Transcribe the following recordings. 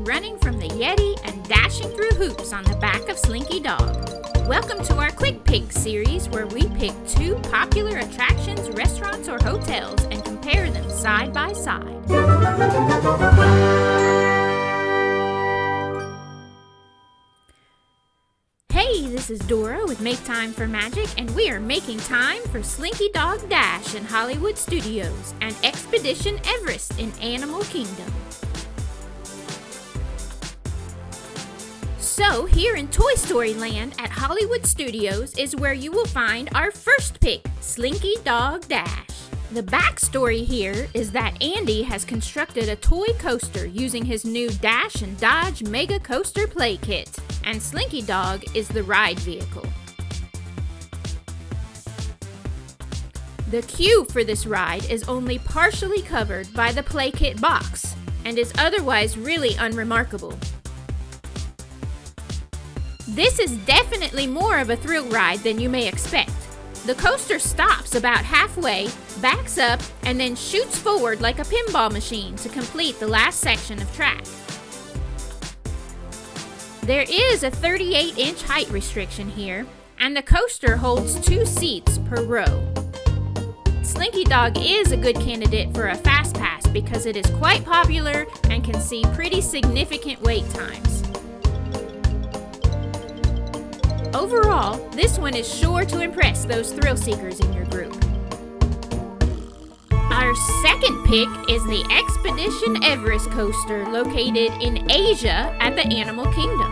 and running from the Yeti and dashing through hoops on the back of Slinky Dog. Welcome to our Quick Pick series where we pick 2 popular attractions, restaurants, or hotels and compare them side by side. Hey, this is Dora with Make Time for Magic, and we are making time for Slinky Dog Dash in Hollywood Studios and Expedition Everest in Animal Kingdom. So, here in Toy Story Land at Hollywood Studios is where you will find our first pick, Slinky Dog Dash. The backstory here is that Andy has constructed a toy coaster using his new Dash and Dodge Mega Coaster Play Kit, and Slinky Dog is the ride vehicle. The queue for this ride is only partially covered by the Play Kit box, and is otherwise really unremarkable. This is definitely more of a thrill ride than you may expect. The coaster stops about halfway, backs up, and then shoots forward like a pinball machine to complete the last section of track. There is a 38-inch height restriction here, and the coaster holds 2 seats per row. Slinky Dog is a good candidate for a fast pass because it is quite popular and can see pretty significant wait times. Overall, this one is sure to impress those thrill seekers in your group. Our second pick is the Expedition Everest coaster located in Asia at the Animal Kingdom.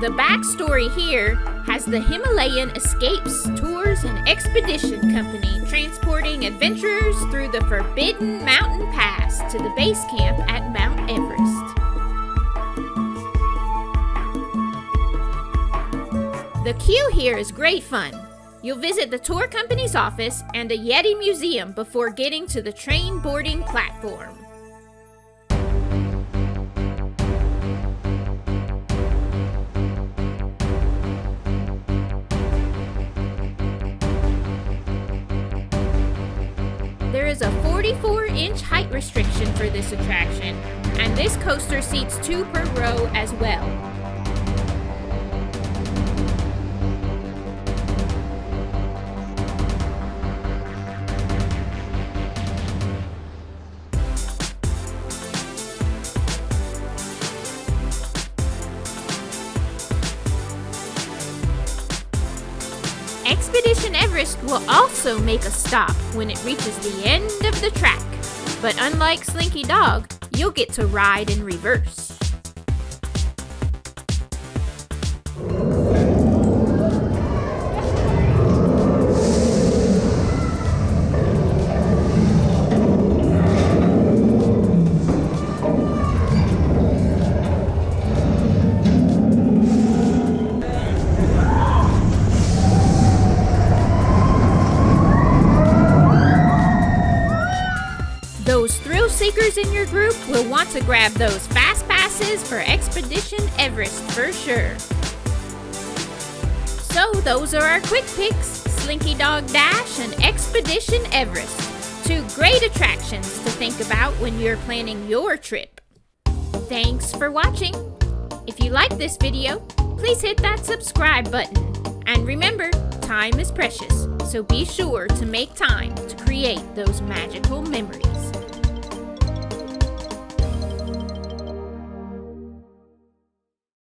The backstory here has the Himalayan Escapes Tours and Expedition Company transporting adventurers through the Forbidden Mountain Pass to the base camp at Mount Everest. The queue here is great fun. You'll visit the tour company's office and a Yeti museum before getting to the train boarding platform. There is a 44-inch height restriction for this attraction, and this coaster seats 2 per row as well. Expedition Everest will also make a stop when it reaches the end of the track, but unlike Slinky Dog, you'll get to ride in reverse. Those thrill seekers in your group will want to grab those fast passes for Expedition Everest for sure. So those are our quick picks, Slinky Dog Dash and Expedition Everest. 2 great attractions to think about when you're planning your trip. Thanks for watching. If you like this video, please hit that subscribe button. And remember, time is precious, so be sure to make time to create those magical memories.